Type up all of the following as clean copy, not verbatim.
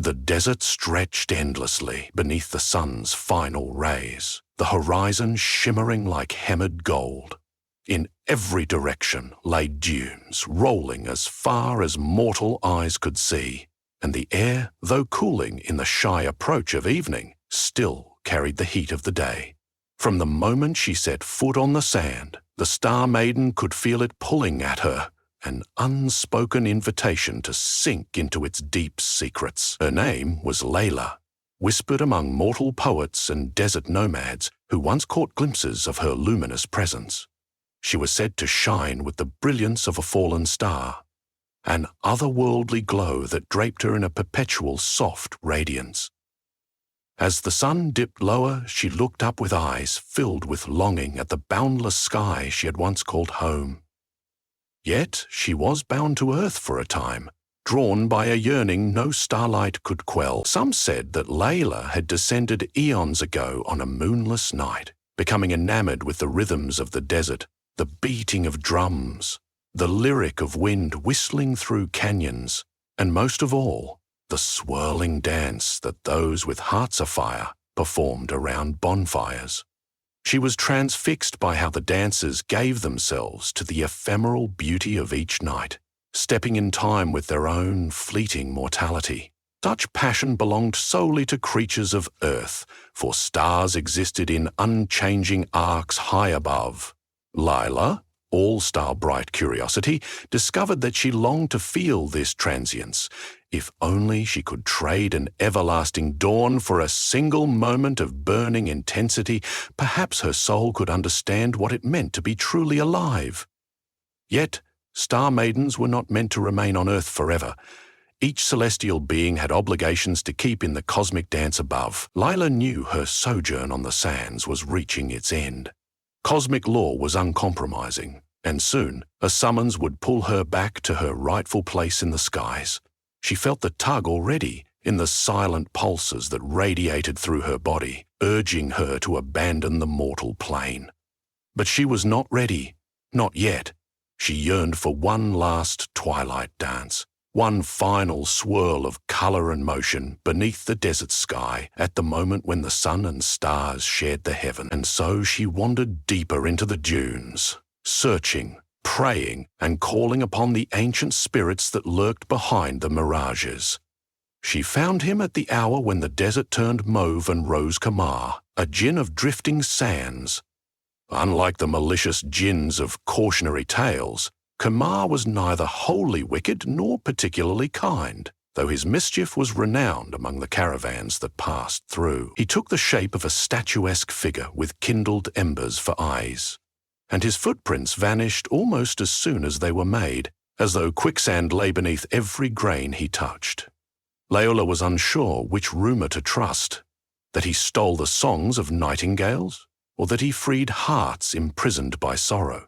The desert stretched endlessly beneath the sun's final rays, the horizon shimmering like hammered gold. In every direction lay dunes, rolling as far as mortal eyes could see, and the air, though cooling in the shy approach of evening, still carried the heat of the day. From the moment she set foot on the sand, the Star-Maiden could feel it pulling at her, an unspoken invitation to sink into its deep secrets. Her name was Layla, whispered among mortal poets and desert nomads who once caught glimpses of her luminous presence. She was said to shine with the brilliance of a fallen star, an otherworldly glow that draped her in a perpetual soft radiance. As the sun dipped lower, she looked up with eyes filled with longing at the boundless sky she had once called home. Yet she was bound to earth for a time, drawn by a yearning no starlight could quell. Some said that Layla had descended eons ago on a moonless night, becoming enamored with the rhythms of the desert, the beating of drums, the lyric of wind whistling through canyons, and most of all, the swirling dance that those with hearts afire performed around bonfires. She was transfixed by how the dancers gave themselves to the ephemeral beauty of each night, stepping in time with their own fleeting mortality. Such passion belonged solely to creatures of earth, for stars existed in unchanging arcs high above. Layla, all-star bright curiosity, discovered that she longed to feel this transience, if only she could trade an everlasting dawn for a single moment of burning intensity. Perhaps her soul could understand what it meant to be truly alive. Yet, Star-Maidens were not meant to remain on Earth forever. Each celestial being had obligations to keep in the cosmic dance above. Layla knew her sojourn on the sands was reaching its end. Cosmic law was uncompromising, and soon a summons would pull her back to her rightful place in the skies. She felt the tug already in the silent pulses that radiated through her body, urging her to abandon the mortal plane. But she was not ready, not yet. She yearned for one last twilight dance, one final swirl of color and motion beneath the desert sky at the moment when the sun and stars shared the heaven. And so she wandered deeper into the dunes, searching, praying, and calling upon the ancient spirits that lurked behind the mirages. She found him at the hour when the desert turned mauve and rose Kamar, a djinn of drifting sands. Unlike the malicious djinns of cautionary tales, Kamar was neither wholly wicked nor particularly kind, though his mischief was renowned among the caravans that passed through. He took the shape of a statuesque figure with kindled embers for eyes, and his footprints vanished almost as soon as they were made, as though quicksand lay beneath every grain he touched. Layla was unsure which rumor to trust, that he stole the songs of nightingales, or that he freed hearts imprisoned by sorrow.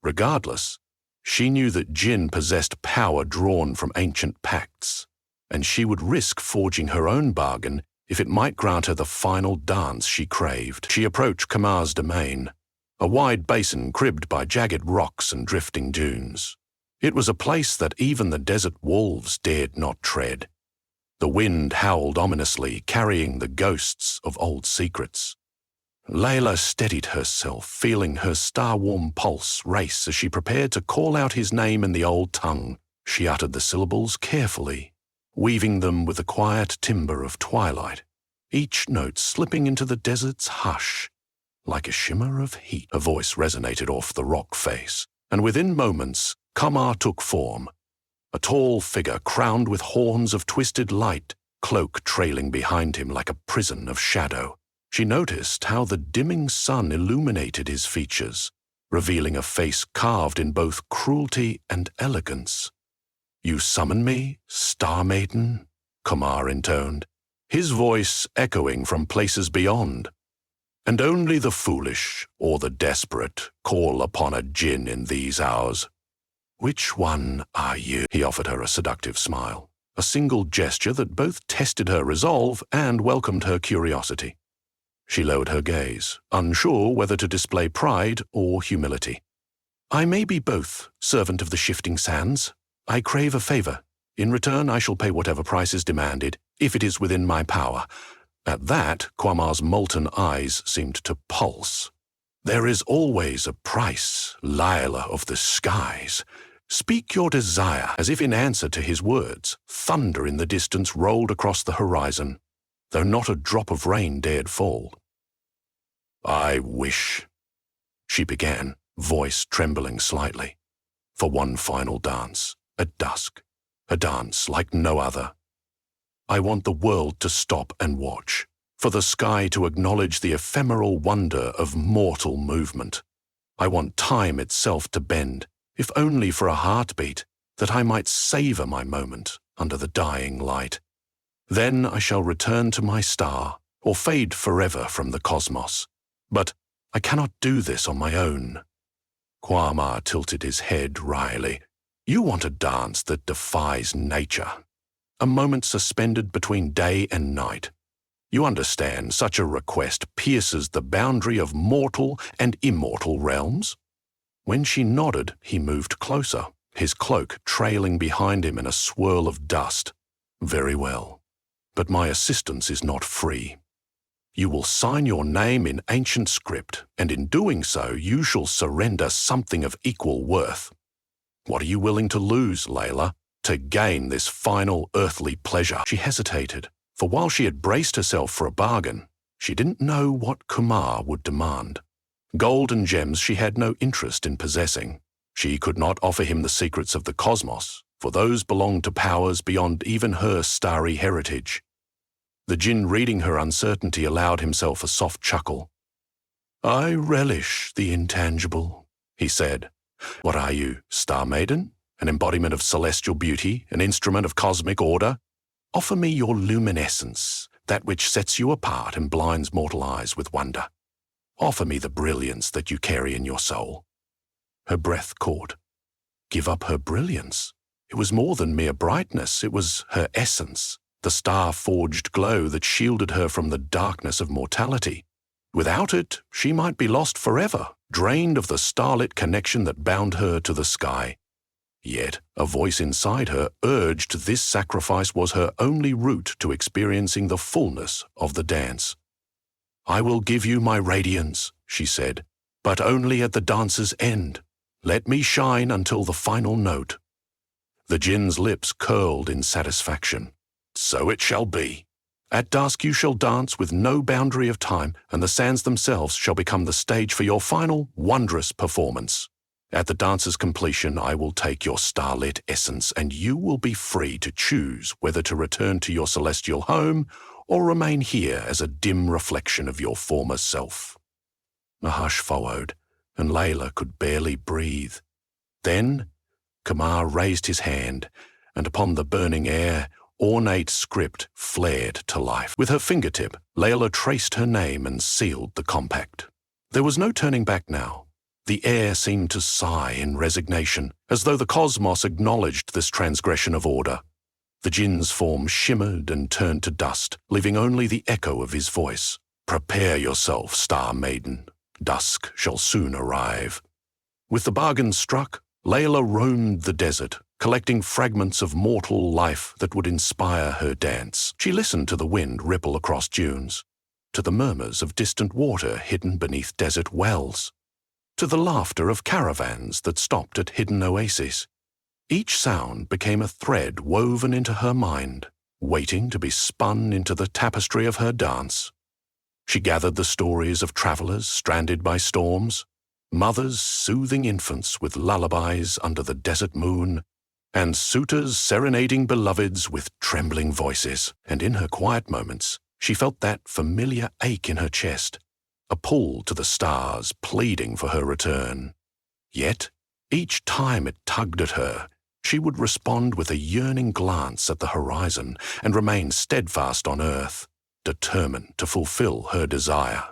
Regardless, she knew that djinn possessed power drawn from ancient pacts, and she would risk forging her own bargain if it might grant her the final dance she craved. She approached Kamar's domain, a wide basin cribbed by jagged rocks and drifting dunes. It was a place that even the desert wolves dared not tread. The wind howled ominously, carrying the ghosts of old secrets. Layla steadied herself, feeling her star-warm pulse race as she prepared to call out his name in the old tongue. She uttered the syllables carefully, weaving them with the quiet timbre of twilight, each note slipping into the desert's hush like a shimmer of heat. Her voice resonated off the rock face, and within moments, Kamar took form, a tall figure crowned with horns of twisted light, cloak trailing behind him like a prison of shadow. She noticed how the dimming sun illuminated his features, revealing a face carved in both cruelty and elegance. "You summon me, Star-Maiden?" Kamar intoned, his voice echoing from places beyond. "And only the foolish or the desperate call upon a djinn in these hours. Which one are you?" He offered her a seductive smile, a single gesture that both tested her resolve and welcomed her curiosity. She lowered her gaze, unsure whether to display pride or humility. "I may be both, servant of the shifting sands. I crave a favor. In return, I shall pay whatever price is demanded. if it is within my power. At that, Quamar's molten eyes seemed to pulse. There is always a price, Lila of the skies. Speak your desire. As if in answer to his words, thunder in the distance rolled across the horizon, though not a drop of rain dared fall. I wish, she began, voice trembling slightly, for one final dance, at dusk, a dance like no other. I want the world to stop and watch, for the sky to acknowledge the ephemeral wonder of mortal movement. I want time itself to bend, if only for a heartbeat, that I might savor my moment under the dying light. Then I shall return to my star, or fade forever from the cosmos. But I cannot do this on my own. Quamar tilted his head wryly. You want a dance that defies nature. A moment suspended between day and night. You understand, such a request pierces the boundary of mortal and immortal realms? When she nodded, he moved closer, his cloak trailing behind him in a swirl of dust. Very well, but my assistance is not free. You will sign your name in ancient script, and in doing so, you shall surrender something of equal worth. What are you willing to lose, Layla, to gain this final earthly pleasure? She hesitated, for while she had braced herself for a bargain, she didn't know what Kumar would demand. Gold and gems she had no interest in possessing. She could not offer him the secrets of the cosmos, for those belonged to powers beyond even her starry heritage. The djinn reading her uncertainty allowed himself a soft chuckle. I relish the intangible, he said. What are you, Star-Maiden? An embodiment of celestial beauty, an instrument of cosmic order? Offer me your luminescence, that which sets you apart and blinds mortal eyes with wonder. Offer me the brilliance that you carry in your soul. Her breath caught. Give up her brilliance? It was more than mere brightness, it was her essence, the star-forged glow that shielded her from the darkness of mortality. Without it, she might be lost forever, drained of the starlit connection that bound her to the sky. Yet, a voice inside her urged this sacrifice was her only route to experiencing the fullness of the dance. I will give you my radiance, she said, but only at the dance's end. Let me shine until the final note. The djinn's lips curled in satisfaction. So it shall be. At dusk you shall dance with no boundary of time, and the sands themselves shall become the stage for your final, wondrous performance. At the dance's completion, I will take your starlit essence, and you will be free to choose whether to return to your celestial home or remain here as a dim reflection of your former self. A hush followed, and Layla could barely breathe. Then, Kumar raised his hand, and upon the burning air, ornate script flared to life. With her fingertip, Layla traced her name and sealed the compact. There was no turning back now. The air seemed to sigh in resignation, as though the cosmos acknowledged this transgression of order. The djinn's form shimmered and turned to dust, leaving only the echo of his voice. Prepare yourself, Star-Maiden. Dusk shall soon arrive. With the bargain struck, Layla roamed the desert, collecting fragments of mortal life that would inspire her dance. She listened to the wind ripple across dunes, to the murmurs of distant water hidden beneath desert wells, to the laughter of caravans that stopped at hidden oases. Each sound became a thread woven into her mind, waiting to be spun into the tapestry of her dance. She gathered the stories of travelers stranded by storms, mothers soothing infants with lullabies under the desert moon, and suitors serenading beloveds with trembling voices. And in her quiet moments, she felt that familiar ache in her chest, a pull to the stars pleading for her return. Yet, each time it tugged at her, she would respond with a yearning glance at the horizon and remain steadfast on earth, determined to fulfill her desire.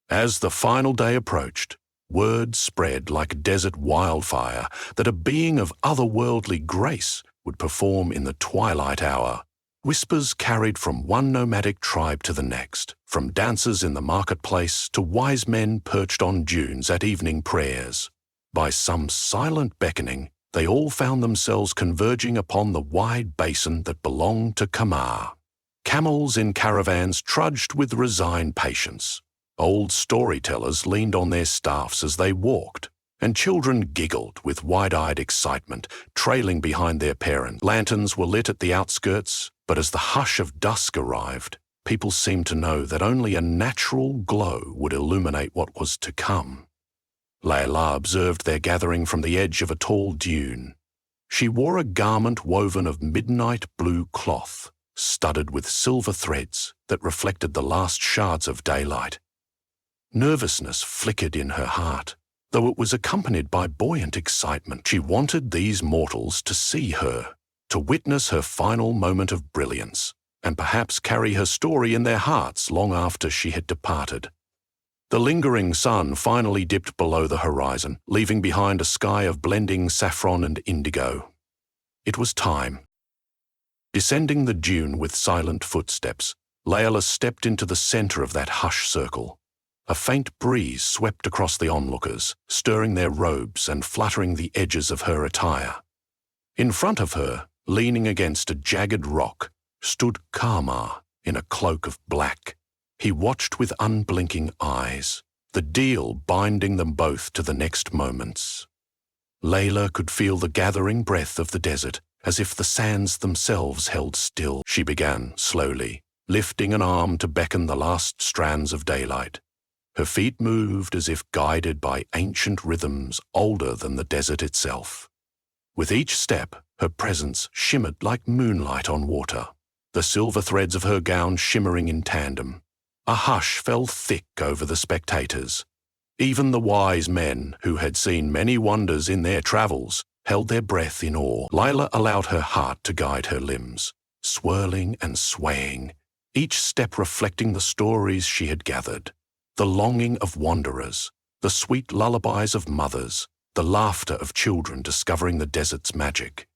As the final day approached, word spread like desert wildfire that a being of otherworldly grace would perform in the twilight hour. Whispers carried from one nomadic tribe to the next, from dancers in the marketplace to wise men perched on dunes at evening prayers. By some silent beckoning, they all found themselves converging upon the wide basin that belonged to Kumar. Camels in caravans trudged with resigned patience. Old storytellers leaned on their staffs as they walked, and children giggled with wide-eyed excitement, trailing behind their parents. Lanterns were lit at the outskirts, but as the hush of dusk arrived, people seemed to know that only a natural glow would illuminate what was to come. Layla observed their gathering from the edge of a tall dune. She wore a garment woven of midnight blue cloth, studded with silver threads that reflected the last shards of daylight. Nervousness flickered in her heart, though it was accompanied by buoyant excitement. She wanted these mortals to see her, to witness her final moment of brilliance, and perhaps carry her story in their hearts long after she had departed. The lingering sun finally dipped below the horizon, leaving behind a sky of blending saffron and indigo. It was time. Descending the dune with silent footsteps, Layla stepped into the center of that hush circle. A faint breeze swept across the onlookers, stirring their robes and fluttering the edges of her attire. In front of her, leaning against a jagged rock, stood Karma in a cloak of black. He watched with unblinking eyes, the deal binding them both to the next moments. Layla could feel the gathering breath of the desert, as if the sands themselves held still. She began, slowly, lifting an arm to beckon the last strands of daylight. Her feet moved as if guided by ancient rhythms older than the desert itself. With each step, her presence shimmered like moonlight on water, the silver threads of her gown shimmering in tandem. A hush fell thick over the spectators. Even the wise men, who had seen many wonders in their travels, held their breath in awe. Layla allowed her heart to guide her limbs, swirling and swaying, each step reflecting the stories she had gathered, the longing of wanderers, the sweet lullabies of mothers, the laughter of children discovering the desert's magic.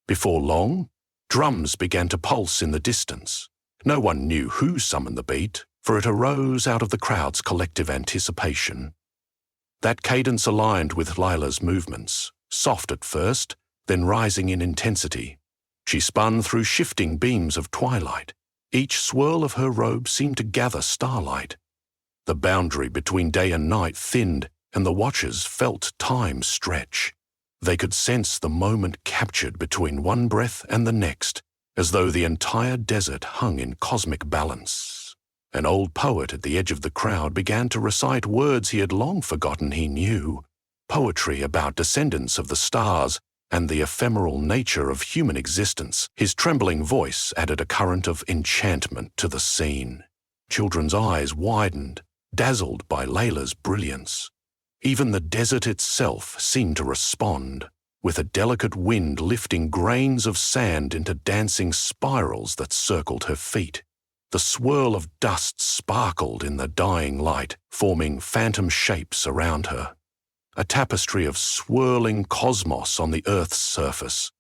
Before long, drums began to pulse in the distance. No one knew who summoned the beat, for it arose out of the crowd's collective anticipation. That cadence aligned with Layla's movements, soft at first, then rising in intensity. She spun through shifting beams of twilight. Each swirl of her robe seemed to gather starlight. The boundary between day and night thinned, and the watchers felt time stretch. They could sense the moment captured between one breath and the next, as though the entire desert hung in cosmic balance. An old poet at the edge of the crowd began to recite words he had long forgotten he knew, poetry about descendants of the stars and the ephemeral nature of human existence. His trembling voice added a current of enchantment to the scene. Children's eyes widened, dazzled by Layla's brilliance. Even the desert itself seemed to respond, with a delicate wind lifting grains of sand into dancing spirals that circled her feet. The swirl of dust sparkled in the dying light, forming phantom shapes around her. A tapestry of swirling cosmos on the Earth's surface.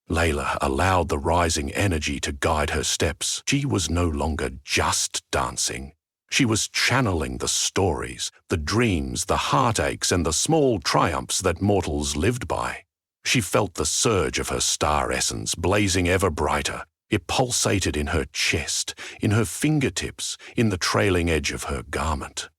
Layla allowed the rising energy to guide her steps. She was no longer just dancing. She was channeling the stories, the dreams, the heartaches, and the small triumphs that mortals lived by. She felt the surge of her star essence blazing ever brighter. It pulsated in her chest, in her fingertips, in the trailing edge of her garment.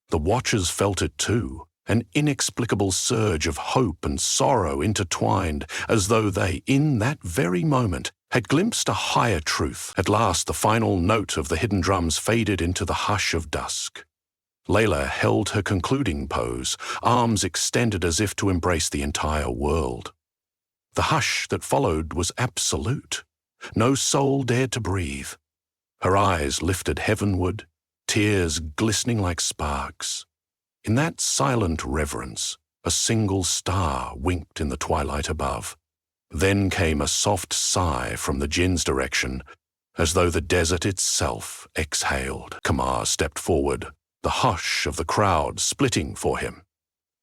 The watchers felt it too, an inexplicable surge of hope and sorrow intertwined, as though they, in that very moment, had glimpsed a higher truth. At last, the final note of the hidden drums faded into the hush of dusk. Layla held her concluding pose, arms extended as if to embrace the entire world. The hush that followed was absolute. No soul dared to breathe. Her eyes lifted heavenward, tears glistening like sparks. In that silent reverence, a single star winked in the twilight above. Then came a soft sigh from the djinn's direction, as though the desert itself exhaled. Kamar stepped forward, the hush of the crowd splitting for him.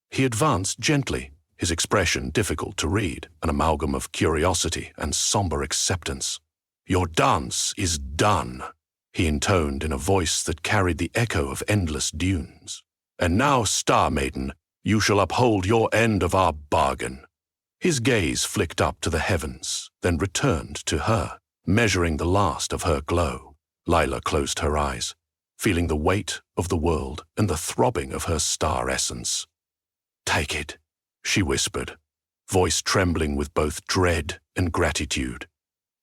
He advanced gently, his expression difficult to read, an amalgam of curiosity and somber acceptance. "Your dance is done," he intoned in a voice that carried the echo of endless dunes. "And now, Star-Maiden, you shall uphold your end of our bargain." His gaze flicked up to the heavens, then returned to her. measuring the last of her glow. Layla closed her eyes, feeling the weight of the world and the throbbing of her star essence. "Take it," she whispered, voice trembling with both dread and gratitude.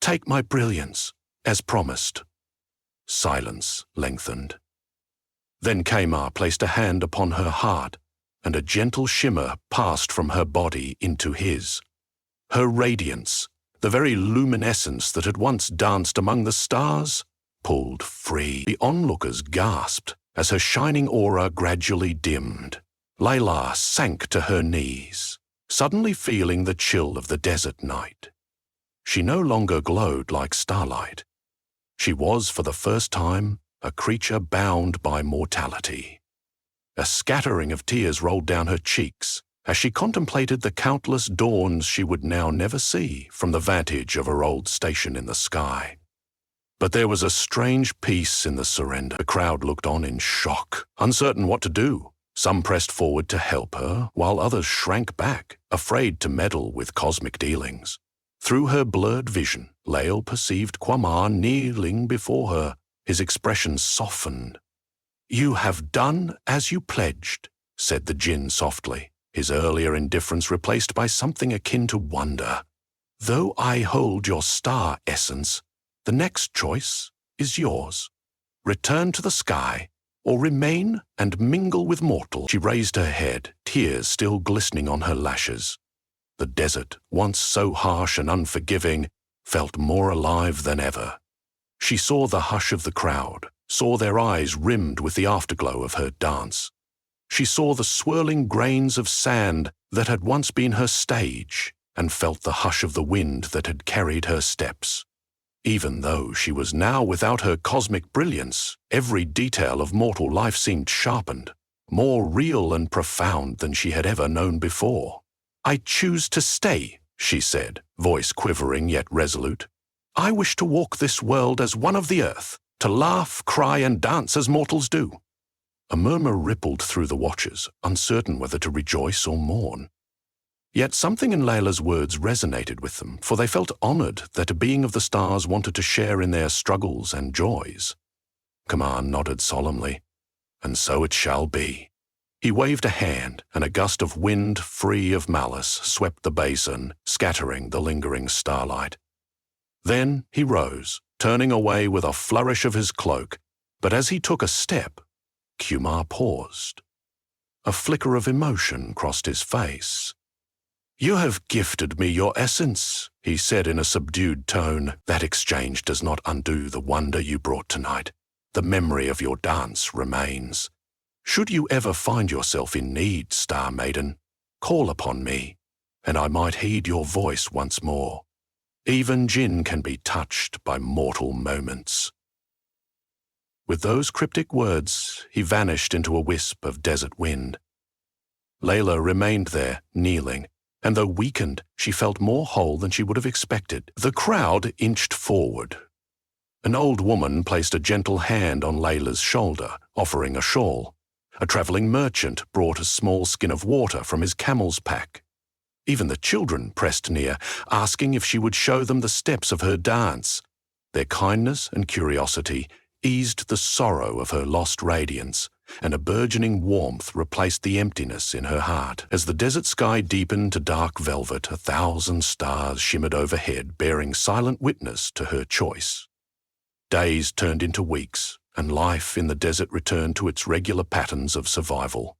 "Take my brilliance, as promised." Silence lengthened. Then Kamar placed a hand upon her heart, and a gentle shimmer passed from her body into his. Her radiance, the very luminescence that had once danced among the stars, pulled free. The onlookers gasped as her shining aura gradually dimmed. Layla sank to her knees, suddenly feeling the chill of the desert night. She no longer glowed like starlight. She was, for the first time, a creature bound by mortality. A scattering of tears rolled down her cheeks as she contemplated the countless dawns she would now never see from the vantage of her old station in the sky. But there was a strange peace in the surrender. The crowd looked on in shock, uncertain what to do. Some pressed forward to help her, while others shrank back, afraid to meddle with cosmic dealings. Through her blurred vision, Lael perceived Kamar kneeling before her, his expression softened. "You have done as you pledged," said the djinn softly, his earlier indifference replaced by something akin to wonder. "Though I hold your star essence, the next choice is yours. Return to the sky, or remain and mingle with mortal." She raised her head, tears still glistening on her lashes. The desert, once so harsh and unforgiving, felt more alive than ever. She saw the hush of the crowd, saw their eyes rimmed with the afterglow of her dance. She saw the swirling grains of sand that had once been her stage, and felt the hush of the wind that had carried her steps. Even though she was now without her cosmic brilliance, every detail of mortal life seemed sharpened, more real and profound than she had ever known before. "I choose to stay," she said, voice quivering yet resolute. "I wish to walk this world as one of the earth, to laugh, cry, and dance as mortals do." A murmur rippled through the watchers, uncertain whether to rejoice or mourn. Yet something in Layla's words resonated with them, for they felt honored that a being of the stars wanted to share in their struggles and joys. Kamar nodded solemnly, "And so it shall be." He waved a hand, and a gust of wind free of malice swept the basin, scattering the lingering starlight. Then he rose, turning away with a flourish of his cloak, but as he took a step, Kamar paused. A flicker of emotion crossed his face. "You have gifted me your essence," he said in a subdued tone. "That exchange does not undo the wonder you brought tonight. The memory of your dance remains. Should you ever find yourself in need, Star-Maiden, call upon me, and I might heed your voice once more. Even djinn can be touched by mortal moments." With those cryptic words, he vanished into a wisp of desert wind. Layla remained there, kneeling, and though weakened, she felt more whole than she would have expected. The crowd inched forward. An old woman placed a gentle hand on Layla's shoulder, offering a shawl. A traveling merchant brought a small skin of water from his camel's pack. Even the children pressed near, asking if she would show them the steps of her dance. Their kindness and curiosity eased the sorrow of her lost radiance, and a burgeoning warmth replaced the emptiness in her heart. As the desert sky deepened to dark velvet, 1,000 stars shimmered overhead, bearing silent witness to her choice. Days turned into weeks, and life in the desert returned to its regular patterns of survival.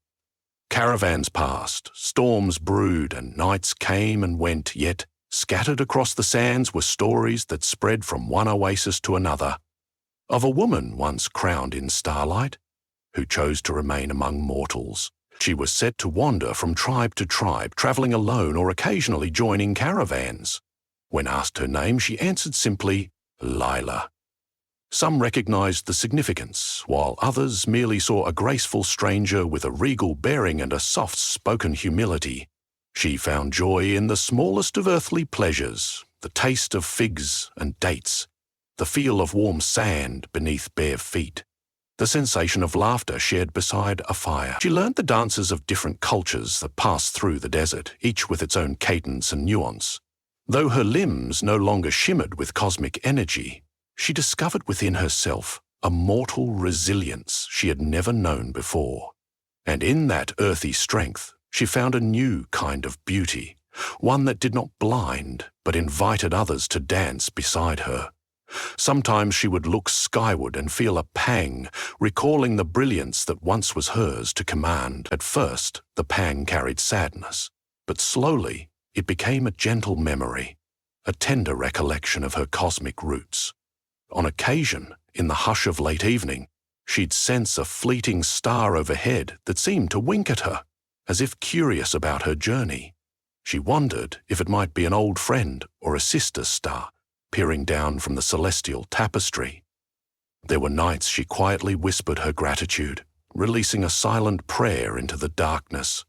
Caravans passed, storms brewed, and nights came and went, yet scattered across the sands were stories that spread from one oasis to another. Of a woman once crowned in starlight, who chose to remain among mortals. She was said to wander from tribe to tribe, traveling alone or occasionally joining caravans. When asked her name, she answered simply, Layla. Some recognized the significance, while others merely saw a graceful stranger with a regal bearing and a soft-spoken humility. She found joy in the smallest of earthly pleasures, the taste of figs and dates, the feel of warm sand beneath bare feet, the sensation of laughter shared beside a fire. She learned the dances of different cultures that passed through the desert, each with its own cadence and nuance. Though her limbs no longer shimmered with cosmic energy, she discovered within herself a mortal resilience she had never known before. And in that earthy strength, she found a new kind of beauty, one that did not blind, but invited others to dance beside her. Sometimes she would look skyward and feel a pang, recalling the brilliance that once was hers to command. At first, the pang carried sadness, but slowly it became a gentle memory, a tender recollection of her cosmic roots. On occasion, in the hush of late evening, she'd sense a fleeting star overhead that seemed to wink at her, as if curious about her journey. She wondered if it might be an old friend or a sister star, peering down from the celestial tapestry. There were nights she quietly whispered her gratitude, releasing a silent prayer into the darkness,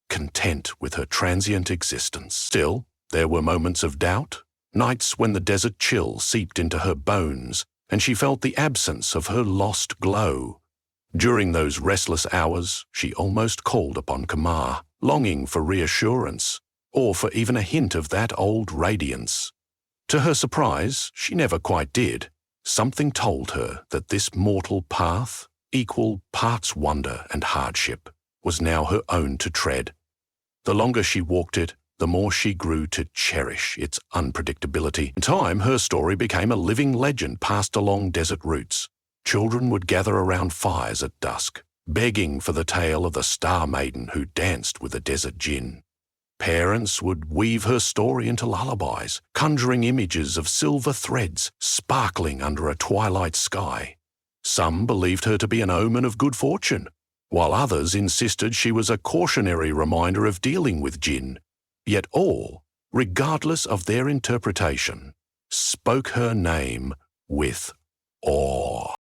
content with her transient existence. Still, there were moments of doubt, nights when the desert chill seeped into her bones and she felt the absence of her lost glow. During those restless hours, she almost called upon Kamar, longing for reassurance, or for even a hint of that old radiance. To her surprise, she never quite did. Something told her that this mortal path, equal parts wonder and hardship, was now her own to tread. The longer she walked it, the more she grew to cherish its unpredictability. In time, her story became a living legend passed along desert routes. Children would gather around fires at dusk, begging for the tale of the Star-Maiden who danced with the desert djinn. Parents would weave her story into lullabies, conjuring images of silver threads sparkling under a twilight sky. Some believed her to be an omen of good fortune, while others insisted she was a cautionary reminder of dealing with djinn. Yet all, regardless of their interpretation, spoke her name with awe.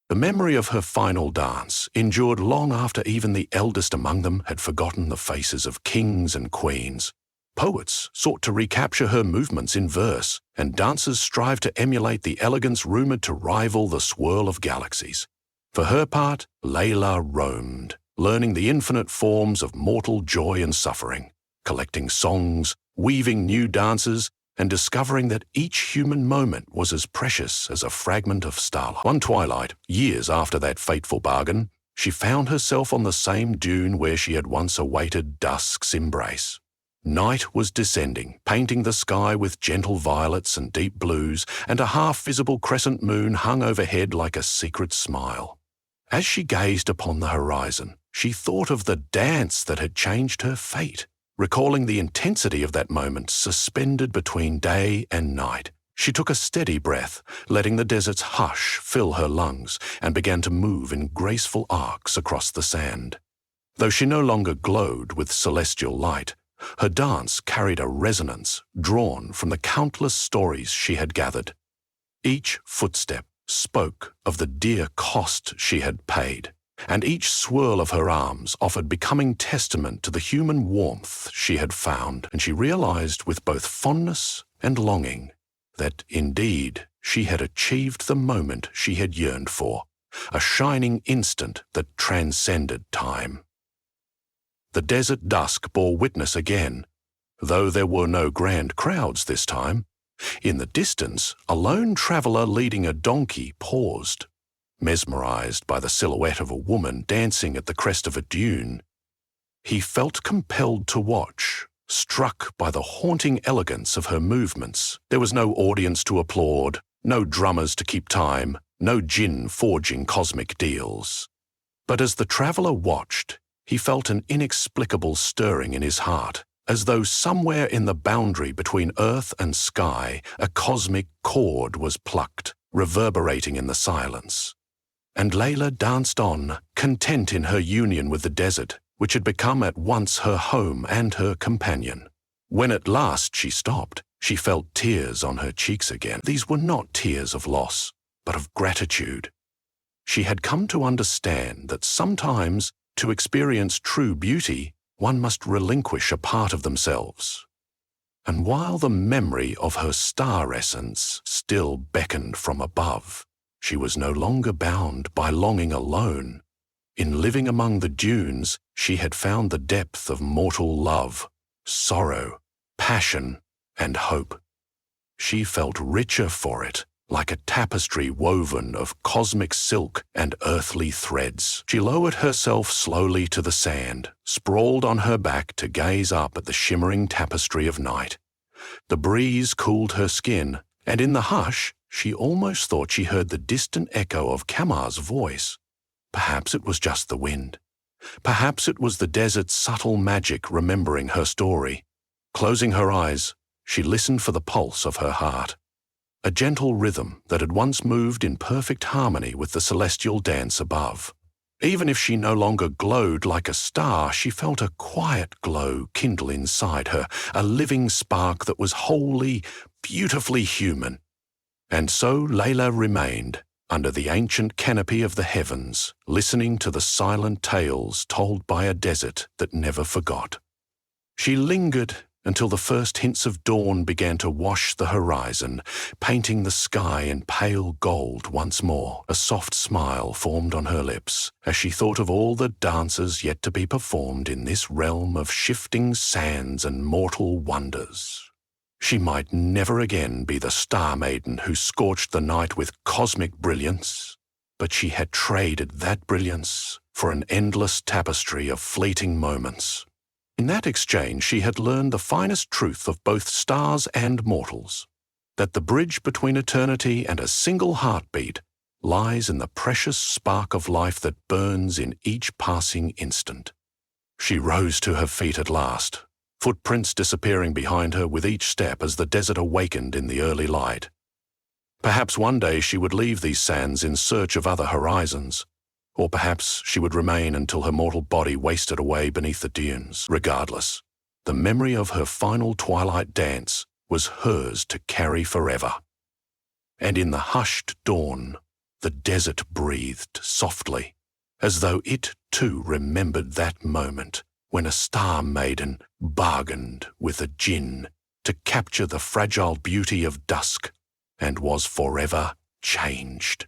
The memory of her final dance endured long after even the eldest among them had forgotten the faces of kings and queens. Poets sought to recapture her movements in verse, and dancers strived to emulate the elegance rumored to rival the swirl of galaxies. For her part, Layla roamed, learning the infinite forms of mortal joy and suffering, collecting songs, weaving new dances, and discovering that each human moment was as precious as a fragment of starlight. One twilight, years after that fateful bargain, she found herself on the same dune where she had once awaited dusk's embrace. Night was descending, painting the sky with gentle violets and deep blues, and a half-visible crescent moon hung overhead like a secret smile. As she gazed upon the horizon, she thought of the dance that had changed her fate. Recalling the intensity of that moment suspended between day and night, she took a steady breath, letting the desert's hush fill her lungs, and began to move in graceful arcs across the sand. Though she no longer glowed with celestial light, her dance carried a resonance drawn from the countless stories she had gathered. Each footstep spoke of the dear cost she had paid, and each swirl of her arms offered becoming testament to the human warmth she had found, and she realized with both fondness and longing that, indeed, she had achieved the moment she had yearned for, a shining instant that transcended time. The desert dusk bore witness again, though there were no grand crowds this time. In the distance, a lone traveler leading a donkey paused, mesmerized by the silhouette of a woman dancing at the crest of a dune. He felt compelled to watch, struck by the haunting elegance of her movements. There was no audience to applaud, no drummers to keep time, no djinn forging cosmic deals. But as the traveler watched, he felt an inexplicable stirring in his heart, as though somewhere in the boundary between earth and sky, a cosmic chord was plucked, reverberating in the silence. And Layla danced on, content in her union with the desert, which had become at once her home and her companion. When at last she stopped, she felt tears on her cheeks again. These were not tears of loss, but of gratitude. She had come to understand that sometimes, to experience true beauty, one must relinquish a part of themselves. And while the memory of her star essence still beckoned from above, she was no longer bound by longing alone. In living among the dunes, she had found the depth of mortal love, sorrow, passion, and hope. She felt richer for it, like a tapestry woven of cosmic silk and earthly threads. She lowered herself slowly to the sand, sprawled on her back to gaze up at the shimmering tapestry of night. The breeze cooled her skin, and in the hush, she almost thought she heard the distant echo of Kamar's voice. Perhaps it was just the wind. Perhaps it was the desert's subtle magic remembering her story. Closing her eyes, she listened for the pulse of her heart. A gentle rhythm that had once moved in perfect harmony with the celestial dance above. Even if she no longer glowed like a star, she felt a quiet glow kindle inside her, a living spark that was wholly, beautifully human. And so Layla remained, under the ancient canopy of the heavens, listening to the silent tales told by a desert that never forgot. She lingered until the first hints of dawn began to wash the horizon, painting the sky in pale gold once more. A soft smile formed on her lips as she thought of all the dances yet to be performed in this realm of shifting sands and mortal wonders. She might never again be the Star-Maiden who scorched the night with cosmic brilliance, but she had traded that brilliance for an endless tapestry of fleeting moments. In that exchange, she had learned the finest truth of both stars and mortals, that the bridge between eternity and a single heartbeat lies in the precious spark of life that burns in each passing instant. She rose to her feet at last, footprints disappearing behind her with each step as the desert awakened in the early light. Perhaps one day she would leave these sands in search of other horizons, or perhaps she would remain until her mortal body wasted away beneath the dunes. Regardless, the memory of her final twilight dance was hers to carry forever. And in the hushed dawn, the desert breathed softly, as though it too remembered that moment when a Star-Maiden bargained with a djinn to capture the fragile beauty of dusk and was forever changed.